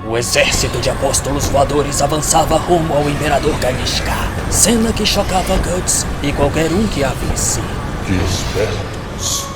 O exército de apóstolos voadores avançava rumo ao Imperador Ganishka, cena que chocava Guts e qualquer um que a visse. Que espertos!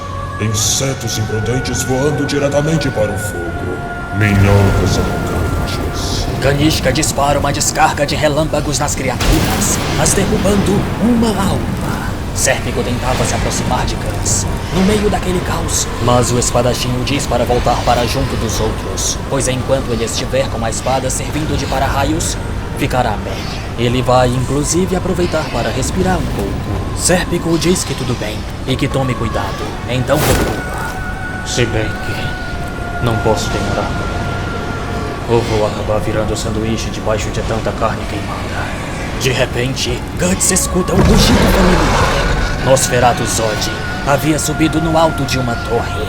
Insetos imprudentes voando diretamente para o fogo. Minhocas arrogantes. Ganishka dispara uma descarga de relâmpagos nas criaturas, as derrubando uma a uma. Sérpico tentava se aproximar de Guts, no meio daquele caos, mas o espadachim o diz para voltar para junto dos outros, pois enquanto ele estiver com a espada servindo de para-raios, ficará bem. Ele vai, inclusive, aproveitar para respirar um pouco. Sérpico diz que tudo bem, e que tome cuidado, então recua. Se bem que não posso demorar muito. Ou vou acabar virando sanduíche debaixo de tanta carne queimada. De repente, Guts escuta um rugido familiar. Nosferatu Zod havia subido no alto de uma torre.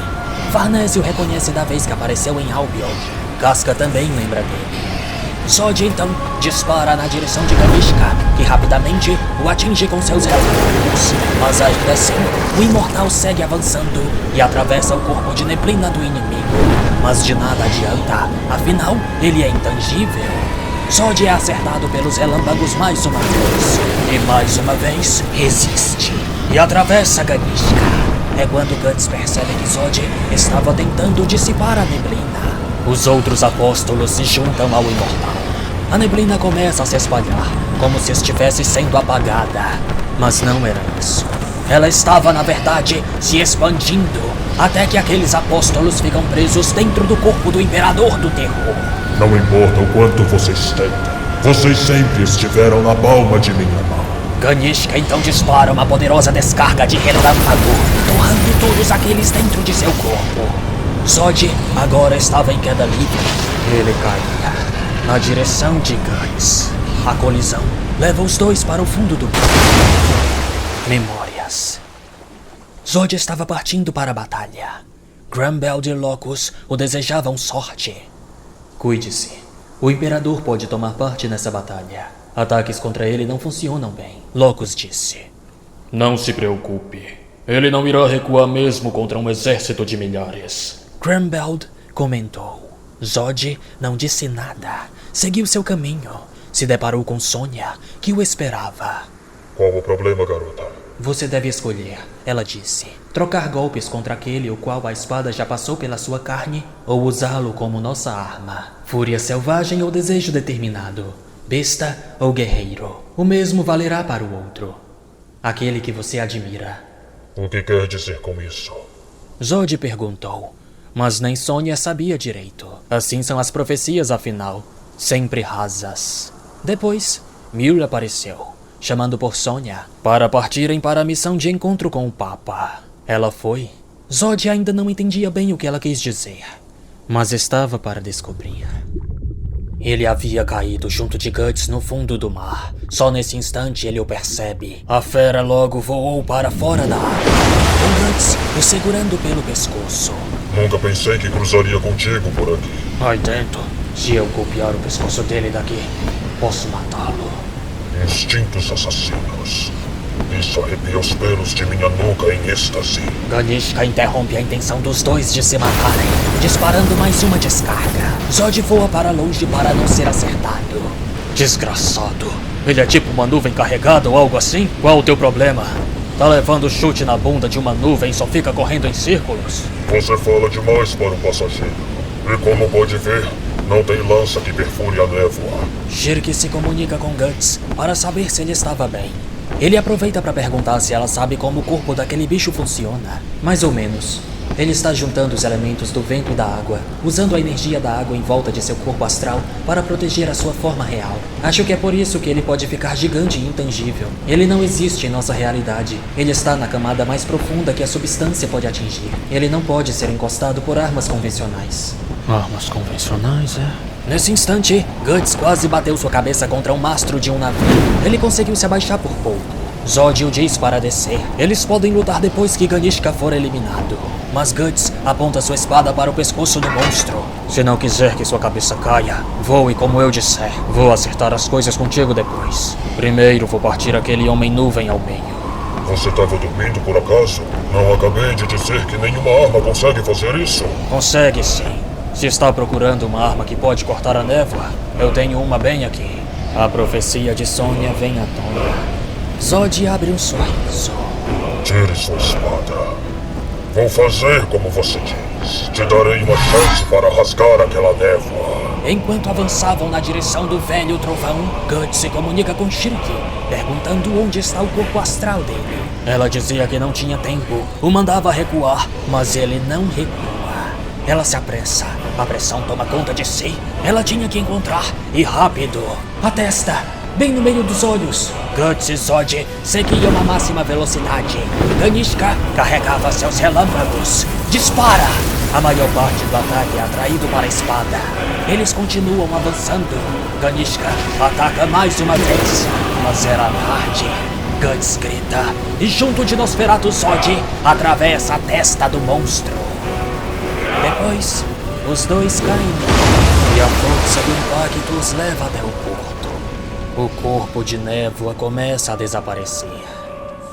Farnese o reconhece da vez que apareceu em Albion. Casca também lembra dele. Zod então dispara na direção de Ganishka, que rapidamente o atinge com seus relâmpagos. Mas ainda assim, o imortal segue avançando e atravessa o corpo de neblina do inimigo. Mas de nada adianta, afinal, ele é intangível. Zod é acertado pelos relâmpagos mais uma vez. E mais uma vez, resiste. E atravessa Ganishka. É quando Guts percebe que Zod estava tentando dissipar a neblina. Os outros apóstolos se juntam ao imortal. A neblina começa a se espalhar, como se estivesse sendo apagada. Mas não era isso. Ela estava, na verdade, se expandindo, até que aqueles apóstolos ficam presos dentro do corpo do Imperador do Terror. Não importa o quanto vocês tentam, vocês sempre estiveram na palma de minha mão. Ganishka então dispara uma poderosa descarga de relâmpago, torrando todos aqueles dentro de seu corpo. Zod agora estava em queda livre. Ele caía na direção de Guts. A colisão leva os dois para o fundo do mar. Memórias. Zod estava partindo para a batalha. Grumbeld e Locus o desejavam sorte. Cuide-se. O Imperador pode tomar parte nessa batalha. Ataques contra ele não funcionam bem. Locus disse. Não se preocupe. Ele não irá recuar mesmo contra um exército de milhares. Grumbeld comentou. Zod não disse nada. Seguiu seu caminho. Se deparou com Sonya, que o esperava. Qual o problema, garota? Você deve escolher, ela disse. Trocar golpes contra aquele o qual a espada já passou pela sua carne, ou usá-lo como nossa arma. Fúria selvagem ou desejo determinado. Besta ou guerreiro. O mesmo valerá para o outro. Aquele que você admira. O que quer dizer com isso? Zod perguntou. Mas nem Sonya sabia direito. Assim são as profecias, afinal. Sempre rasas. Depois, Mir apareceu, chamando por Sonya para partirem para a missão de encontro com o Papa. Ela foi. Zod ainda não entendia bem o que ela quis dizer, mas estava para descobrir. Ele havia caído junto de Guts no fundo do mar. Só nesse instante ele o percebe. A fera logo voou para fora da água, com Guts o segurando pelo pescoço. Nunca pensei que cruzaria contigo por aqui. Aí dentro, se eu golpear o pescoço dele daqui, posso matá-lo. Instintos assassinos. Isso arrepia os pelos de minha nuca em êxtase. Ganishka interrompe a intenção dos dois de se matarem, disparando mais uma descarga. Zod voa para longe para não ser acertado. Desgraçado. Ele é tipo uma nuvem carregada ou algo assim? Qual o teu problema? Tá levando chute na bunda de uma nuvem e só fica correndo em círculos? Você fala demais para um passageiro. E como pode ver, não tem lança que perfure a névoa. Shirk se comunica com Guts para saber se ele estava bem. Ele aproveita para perguntar se ela sabe como o corpo daquele bicho funciona. Mais ou menos. Ele está juntando os elementos do vento e da água, usando a energia da água em volta de seu corpo astral para proteger a sua forma real. Acho que é por isso que ele pode ficar gigante e intangível. Ele não existe em nossa realidade. Ele está na camada mais profunda que a substância pode atingir. Ele não pode ser encostado por armas convencionais. Armas convencionais, é? Nesse instante, Guts quase bateu sua cabeça contra um mastro de um navio. Ele conseguiu se abaixar por pouco. Zod o diz para descer. Eles podem lutar depois que Ganishka for eliminado. Mas Guts aponta sua espada para o pescoço do monstro. Se não quiser que sua cabeça caia, voe como eu disser. Vou acertar as coisas contigo depois. Primeiro vou partir aquele homem nuvem ao meio. Você estava dormindo por acaso? Não acabei de dizer que nenhuma arma consegue fazer isso? Consegue sim. Se está procurando uma arma que pode cortar a névoa, eu tenho uma bem aqui. A profecia de Sônia vem à tona. Zod abre um sorriso. Tire sua espada. Vou fazer como você diz. Te darei uma chance para rasgar aquela névoa. Enquanto avançavam na direção do velho trovão, Guts se comunica com Shirky, perguntando onde está o corpo astral dele. Ela dizia que não tinha tempo, o mandava recuar, mas ele não recua. Ela se apressa, a pressão toma conta de si. Ela tinha que encontrar, e rápido. A testa, bem no meio dos olhos. Guts e Zod seguiam a máxima velocidade. Ganishka carregava seus relâmpagos. Dispara! A maior parte do ataque é atraído para a espada. Eles continuam avançando. Ganishka ataca mais uma vez, mas era tarde. Guts grita e junto de Nosferatu Zod atravessa a testa do monstro. Depois, os dois caem e a força do impacto os leva até o porto. O corpo de névoa começa a desaparecer.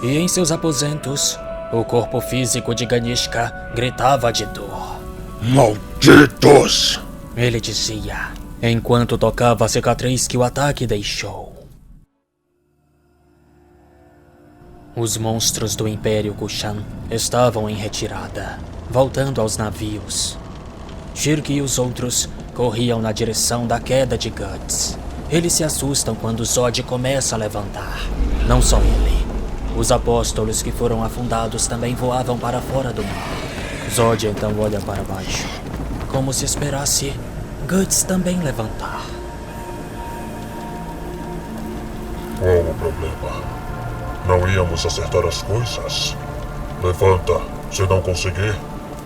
E em seus aposentos, o corpo físico de Ganishka gritava de dor. Malditos! Ele dizia, enquanto tocava a cicatriz que o ataque deixou. Os monstros do Império Kushan estavam em retirada, voltando aos navios. Shirky e os outros corriam na direção da queda de Guts. Eles se assustam quando Zod começa a levantar. Não só ele. Os apóstolos que foram afundados também voavam para fora do mar. Zod então olha para baixo, como se esperasse Guts também levantar. Qual o problema? Não íamos acertar as coisas? Levanta. Se não conseguir,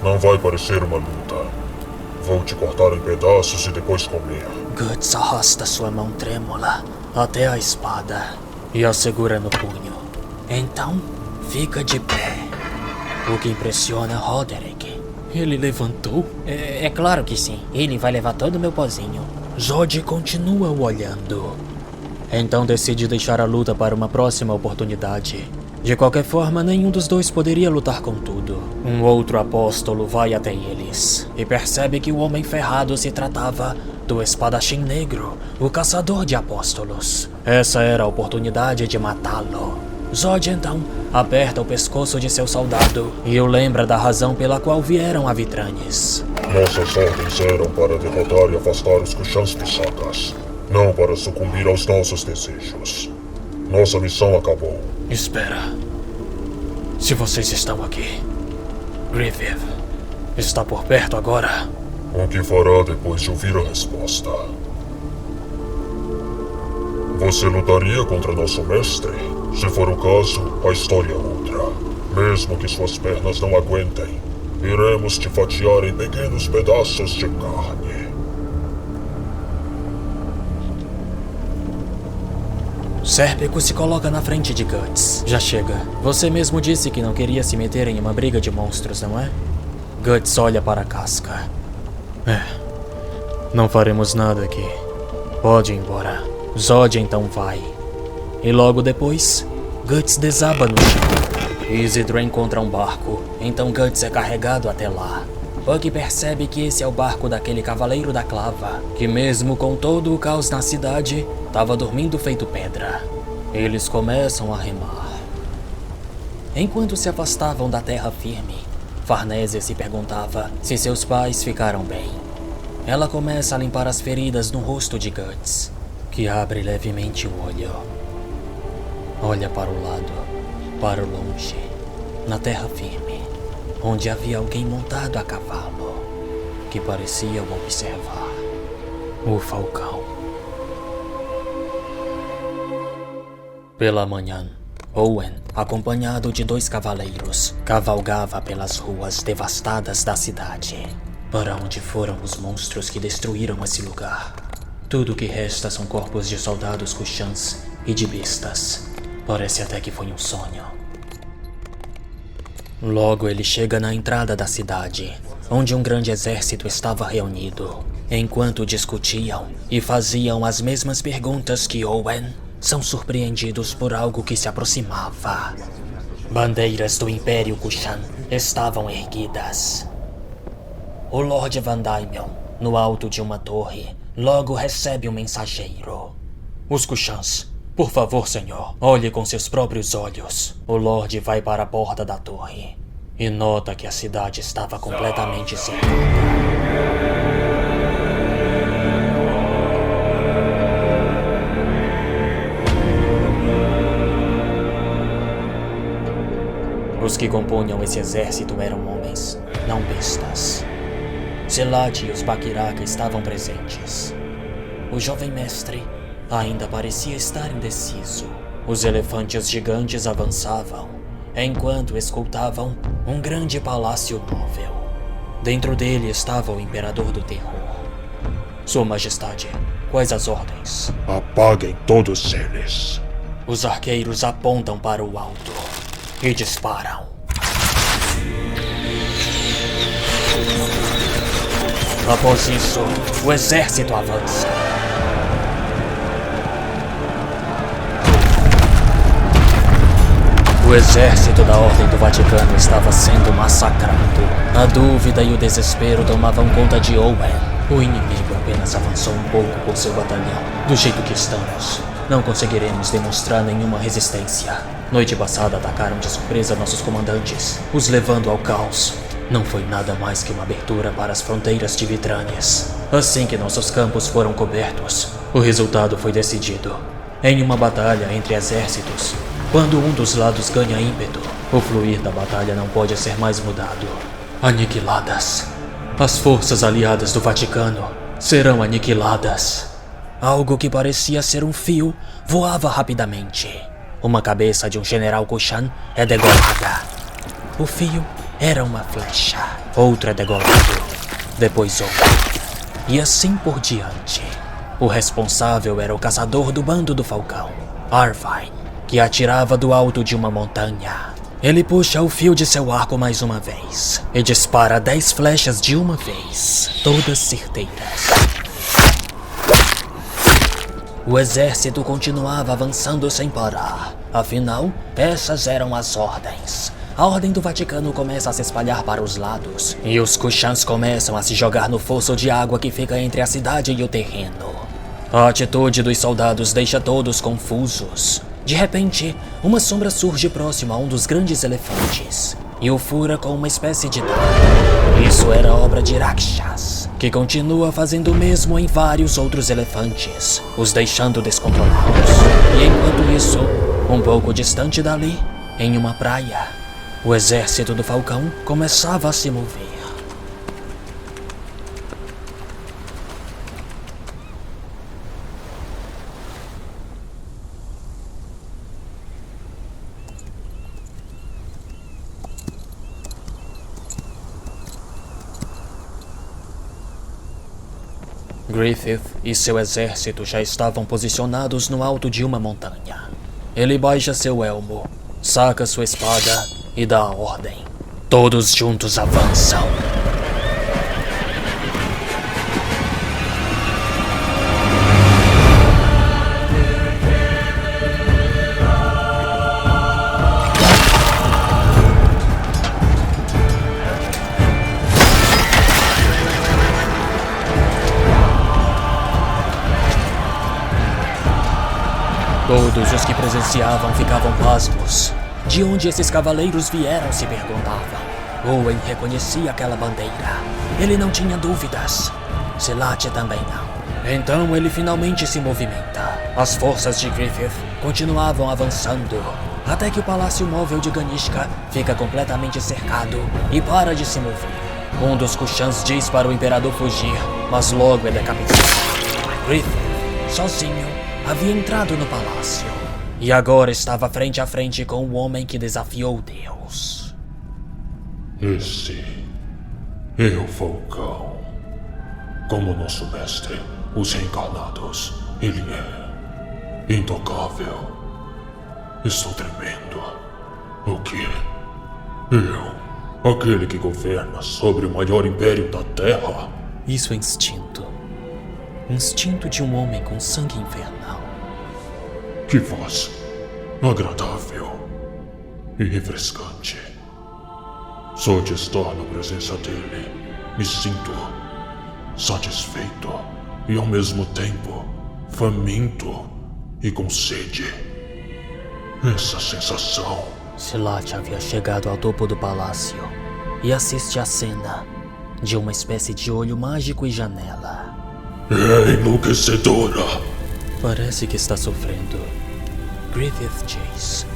não vai parecer uma luta. Vou te cortar em pedaços e depois comer. Guts arrasta sua mão trêmula até a espada e a segura no punho. Então, fica de pé. O que impressiona Roderick. Ele levantou? É claro que sim. Ele vai levar todo o meu pozinho. Zod continua o olhando. Então decide deixar a luta para uma próxima oportunidade. De qualquer forma, nenhum dos dois poderia lutar com tudo. Um outro apóstolo vai até eles e percebe que o homem ferrado se tratava do espadachim negro, o caçador de apóstolos. Essa era a oportunidade de matá-lo. Zod então aperta o pescoço de seu soldado e o lembra da razão pela qual vieram a Vitranes. Nossas ordens eram para derrotar e afastar os Kushans Pisakas, não para sucumbir aos nossos desejos. Nossa missão acabou. Espera. Se vocês estão aqui, Grievous está por perto agora. O que fará depois de ouvir a resposta? Você lutaria contra nosso mestre? Se for o caso, a história é outra. Mesmo que suas pernas não aguentem, iremos te fatiar em pequenos pedaços de carne. Sérpico se coloca na frente de Guts. Já chega. Você mesmo disse que não queria se meter em uma briga de monstros, não é? Guts olha para a casca. Não faremos nada aqui. Pode ir embora. Zod então vai. E logo depois, Guts desaba no chão. Isidro encontra um barco, então Guts é carregado até lá. Buck percebe que esse é o barco daquele Cavaleiro da Clava, que mesmo com todo o caos na cidade, estava dormindo feito pedra. Eles começam a remar. Enquanto se afastavam da terra firme, Farnésia se perguntava se seus pais ficaram bem. Ela começa a limpar as feridas no rosto de Guts, que abre levemente o olho. Olha para o lado, para o longe, na terra firme, onde havia alguém montado a cavalo, que parecia o observar. O Falcão. Pela manhã, Owen, acompanhado de 2 cavaleiros, cavalgava pelas ruas devastadas da cidade. Para onde foram os monstros que destruíram esse lugar? Tudo o que resta são corpos de soldados Kushans e de bestas. Parece até que foi um sonho. Logo ele chega na entrada da cidade, onde um grande exército estava reunido. Enquanto discutiam e faziam as mesmas perguntas que Owen, são surpreendidos por algo que se aproximava. Bandeiras do Império Kushan estavam erguidas. o Lord Van Daimion, no alto de uma torre, logo recebe um mensageiro. Os Kushans. Por favor, senhor, olhe com seus próprios olhos. O Lorde vai para a porta da torre e nota que a cidade estava completamente cercada. Os que compunham esse exército eram homens, não bestas. Selat e os Bakiraka estavam presentes. O jovem mestre ainda parecia estar indeciso. Os elefantes gigantes avançavam, enquanto escoltavam um grande palácio móvel. Dentro dele estava o Imperador do Terror. Sua Majestade, quais as ordens? Apaguem todos eles. Os arqueiros apontam para o alto e disparam. Após isso, o exército avança. O exército da Ordem do Vaticano estava sendo massacrado. A dúvida e o desespero tomavam conta de Owen. O inimigo apenas avançou um pouco por seu batalhão. Do jeito que estamos, não conseguiremos demonstrar nenhuma resistência. Noite passada atacaram de surpresa nossos comandantes, os levando ao caos. Não foi nada mais que uma abertura para as fronteiras de Vitranias. Assim que nossos campos foram cobertos, o resultado foi decidido. Em uma batalha entre exércitos, quando um dos lados ganha ímpeto, o fluir da batalha não pode ser mais mudado. Aniquiladas. As forças aliadas do Vaticano serão aniquiladas. Algo que parecia ser um fio voava rapidamente. Uma cabeça de um general Kushan é degolada. O fio era uma flecha. Outro é degolado. Depois outro. E assim por diante. O responsável era o caçador do bando do Falcão, Arvine, que atirava do alto de uma montanha. Ele puxa o fio de seu arco mais uma vez e dispara 10 flechas de uma vez, todas certeiras. O exército continuava avançando sem parar. Afinal, essas eram as ordens. A Ordem do Vaticano começa a se espalhar para os lados, e os Kushans começam a se jogar no fosso de água que fica entre a cidade e o terreno. A atitude dos soldados deixa todos confusos. De repente, uma sombra surge próximo a um dos grandes elefantes e o fura com uma espécie de dano. Isso era obra de Rakshas, que continua fazendo o mesmo em vários outros elefantes, os deixando descontrolados. E enquanto isso, um pouco distante dali, em uma praia, o exército do Falcão começava a se mover. Griffith e seu exército já estavam posicionados no alto de uma montanha. Ele baixa seu elmo, saca sua espada e dá a ordem. Todos juntos avançam. Todos os que presenciavam ficavam pasmos. De onde esses cavaleiros vieram, se perguntavam. Owen reconhecia aquela bandeira. Ele não tinha dúvidas. Selat também não. Então ele finalmente se movimenta. As forças de Griffith continuavam avançando, até que o Palácio Móvel de Ganishka fica completamente cercado e para de se mover. Um dos Kushans diz para o Imperador fugir, mas logo é decapitado. Griffith, sozinho, havia entrado no palácio e agora estava frente a frente com o homem que desafiou Deus. Esse é o Falcão. Como nosso mestre, os reencarnados, ele é intocável. Estou tremendo. O quê? Eu, aquele que governa sobre o maior império da Terra? Isso é instinto. Instinto de um homem com sangue infernal. Que voz agradável e refrescante. Só de estar na presença dele, me sinto satisfeito e ao mesmo tempo faminto e com sede. Essa sensação. Silat havia chegado ao topo do palácio e assiste à cena de uma espécie de olho mágico e janela. É enlouquecedora. Parece que está sofrendo. Griffith Chase,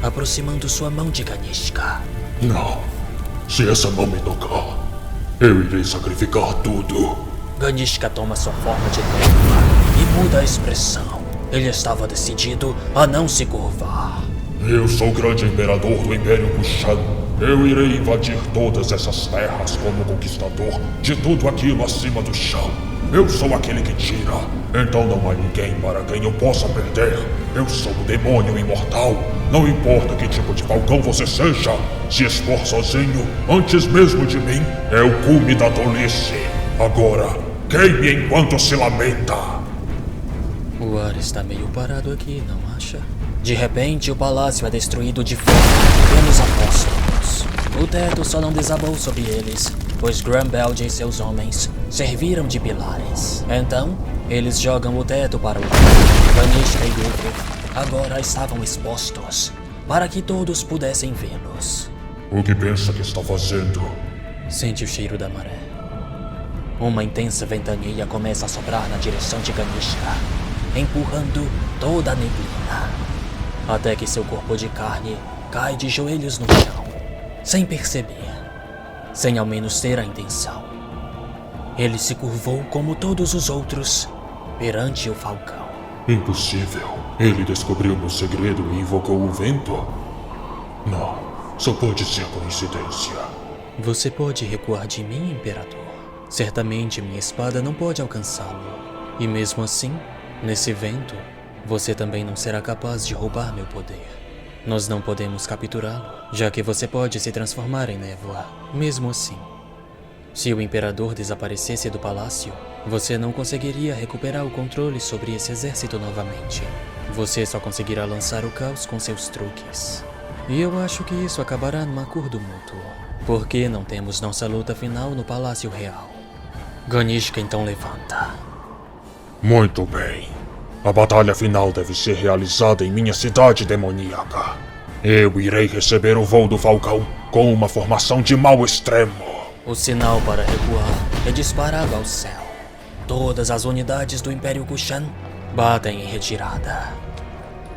aproximando sua mão de Ganishka. Não. Se essa mão me tocar, eu irei sacrificar tudo. Ganishka toma sua forma de leva e muda a expressão. Ele estava decidido a não se curvar. Eu sou o grande imperador do Império Kushan. Eu irei invadir todas essas terras como conquistador de tudo aquilo acima do chão. Eu sou aquele que tira, então não há ninguém para quem eu possa perder. Eu sou o demônio imortal. Não importa que tipo de falcão você seja, se expor sozinho, antes mesmo de mim, é o cume da tolice. Agora, queime enquanto se lamenta. O ar está meio parado aqui, não acha? De repente, o palácio é destruído de fora pelos apóstolos. O teto só não desabou sobre eles, pois Grumbeld e seus homens serviram de pilares. Então, eles jogam o teto para o lado. Ganishka e Griffith agora estavam expostos, para que todos pudessem vê-los. O que pensa que está fazendo? Sente o cheiro da maré. Uma intensa ventania começa a soprar na direção de Ganishka, empurrando toda a neblina, até que seu corpo de carne cai de joelhos no chão, sem perceber, sem ao menos ter a intenção. Ele se curvou como todos os outros perante o falcão. Impossível. Ele descobriu meu segredo e invocou o vento? Não, só pode ser coincidência. Você pode recuar de mim, Imperador. Certamente minha espada não pode alcançá-lo. E mesmo assim, nesse vento, você também não será capaz de roubar meu poder. Nós não podemos capturá-lo, já que você pode se transformar em névoa. Mesmo assim, se o Imperador desaparecesse do palácio, você não conseguiria recuperar o controle sobre esse exército novamente. Você só conseguirá lançar o caos com seus truques. E eu acho que isso acabará num acordo mútuo. Porque não temos nossa luta final no Palácio Real. Ganishka então levanta. Muito bem. A batalha final deve ser realizada em minha cidade demoníaca. Eu irei receber o voo do falcão com uma formação de mal extremo. O sinal para recuar é disparado ao céu. Todas as unidades do Império Kushan batem em retirada.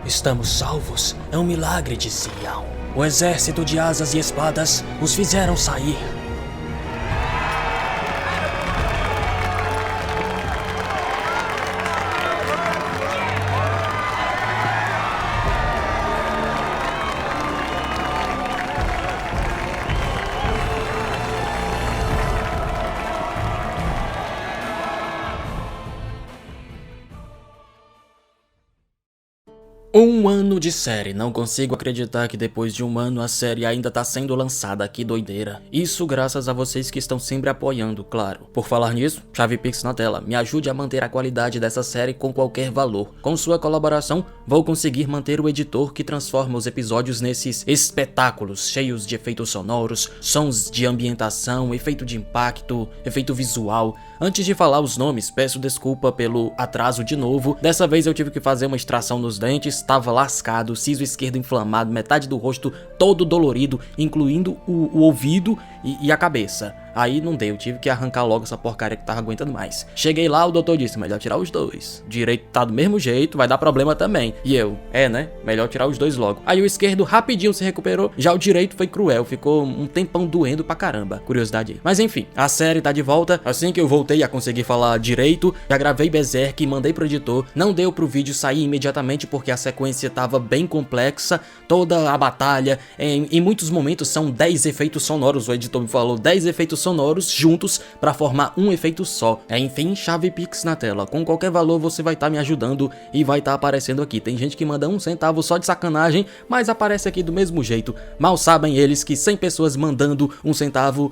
Estamos salvos, é um milagre de Sião. O exército de asas e espadas os fizeram sair. Um ano de série, não consigo acreditar que depois de um ano a série ainda tá sendo lançada, que doideira. Isso graças a vocês que estão sempre apoiando, claro. Por falar nisso, chave Pix na tela, me ajude a manter a qualidade dessa série com qualquer valor. Com sua colaboração, vou conseguir manter o editor que transforma os episódios nesses espetáculos, cheios de efeitos sonoros, sons de ambientação, efeito de impacto, efeito visual. Antes de falar os nomes, peço desculpa pelo atraso de novo. Dessa vez eu tive que fazer uma extração nos dentes, estava lascado, siso esquerdo inflamado, metade do rosto todo dolorido, incluindo o ouvido e a cabeça. Aí não deu, tive que arrancar logo essa porcaria que tava aguentando mais. Cheguei lá, o doutor disse, melhor tirar os dois. Direito tá do mesmo jeito, vai dar problema também. E eu, né? Melhor tirar os dois logo. Aí o esquerdo rapidinho se recuperou, já o direito foi cruel, ficou um tempão doendo pra caramba. Curiosidade aí. Mas enfim, a série tá de volta. Assim que eu voltei a conseguir falar direito, já gravei Berserk e mandei pro editor. Não deu pro vídeo sair imediatamente porque a sequência tava bem complexa. Toda a batalha, em muitos momentos são 10 efeitos sonoros, o editor me falou, 10 efeitos sonoros juntos para formar um efeito só. Enfim, chave Pix na tela. Com qualquer valor você vai estar me ajudando e vai estar aparecendo aqui. Tem gente que manda 1 centavo só de sacanagem, mas aparece aqui do mesmo jeito. Mal sabem eles que 100 pessoas mandando 1 centavo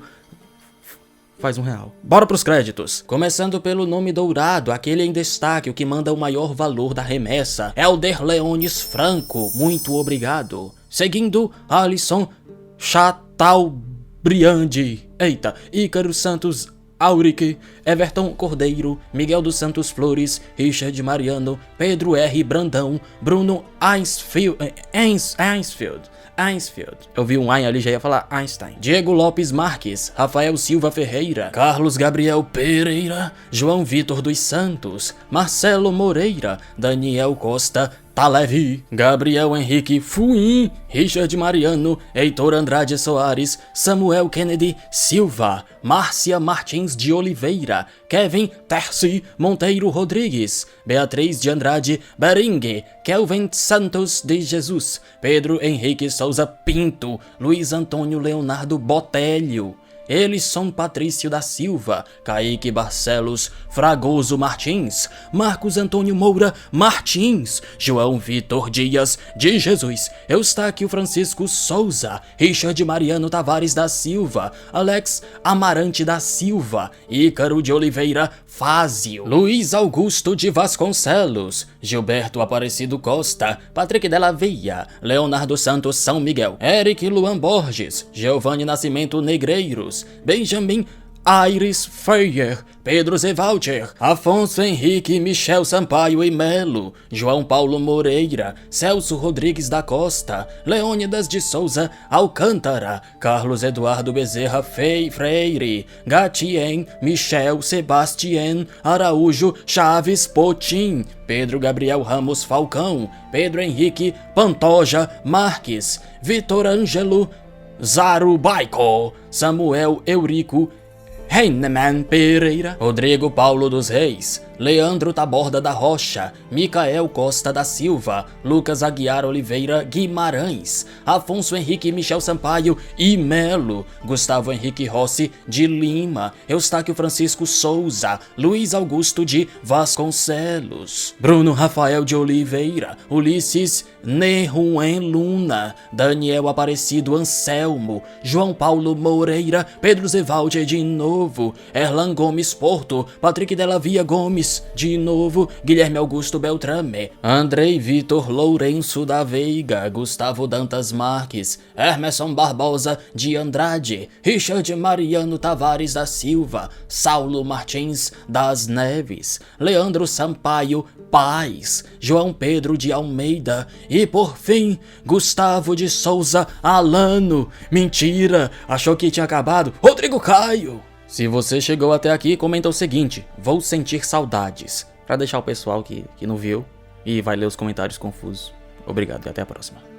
faz R$1. Bora pros créditos. Começando pelo nome dourado, aquele em destaque, o que manda o maior valor da remessa. Elder Leones Franco, muito obrigado. Seguindo, Alisson Chatalbriandi. Eita, Ícaro Santos Auric, Everton Cordeiro, Miguel dos Santos Flores, Richard Mariano, Pedro R. Brandão, Bruno Ainsfield. Eu vi um Ein ali, já ia falar Einstein. Diego Lopes Marques, Rafael Silva Ferreira, Carlos Gabriel Pereira, João Vitor dos Santos, Marcelo Moreira, Daniel Costa, Talevi, Gabriel Henrique Fuim, Richard Mariano, Heitor Andrade Soares, Samuel Kennedy Silva, Márcia Martins de Oliveira, Kevin Terci Monteiro Rodrigues, Beatriz de Andrade Beringue, Kelvin Santos de Jesus, Pedro Henrique Souza Pinto, Luiz Antônio Leonardo Botelho, Elisson Patrício da Silva, Kaique Barcelos Fragoso Martins, Marcos Antônio Moura Martins, João Vitor Dias de Jesus, Eustáquio Francisco Souza, Richard Mariano Tavares da Silva, Alex Amarante da Silva, Ícaro de Oliveira Fázio, Luiz Augusto de Vasconcelos, Gilberto Aparecido Costa, Patrick Della Veia, Leonardo Santos São Miguel, Eric Luan Borges, Giovanni Nascimento Negreiros, Benjamin Aires Freyer, Pedro Zevalcher, Afonso Henrique Michel Sampaio e Melo, João Paulo Moreira, Celso Rodrigues da Costa, Leônidas de Souza Alcântara, Carlos Eduardo Bezerra Freire, Gatien Michel Sebastián Araújo Chaves Potim, Pedro Gabriel Ramos Falcão, Pedro Henrique Pantoja Marques, Vitor Ângelo Zarubaico, Samuel Eurico Heinemann Pereira, Rodrigo Paulo dos Reis, Leandro Taborda da Rocha, Micael Costa da Silva, Lucas Aguiar Oliveira Guimarães, Afonso Henrique Michel Sampaio e Melo, Gustavo Henrique Rossi de Lima, Eustáquio Francisco Souza, Luiz Augusto de Vasconcelos, Bruno Rafael de Oliveira, Ulisses Neruen Luna, Daniel Aparecido Anselmo, João Paulo Moreira, Pedro Zevalde de novo, Erlan Gomes Porto, Patrick Della Via Gomes de novo, Guilherme Augusto Beltrame, Andrei Vitor Lourenço da Veiga, Gustavo Dantas Marques, Hermeson Barbosa de Andrade, Richard Mariano Tavares da Silva, Saulo Martins das Neves, Leandro Sampaio Paz, João Pedro de Almeida e, por fim, Gustavo de Souza Alano. Mentira, achou que tinha acabado? Rodrigo Caio! Se você chegou até aqui, comenta o seguinte: vou sentir saudades, pra deixar o pessoal que não viu e vai ler os comentários confusos. Obrigado e até a próxima.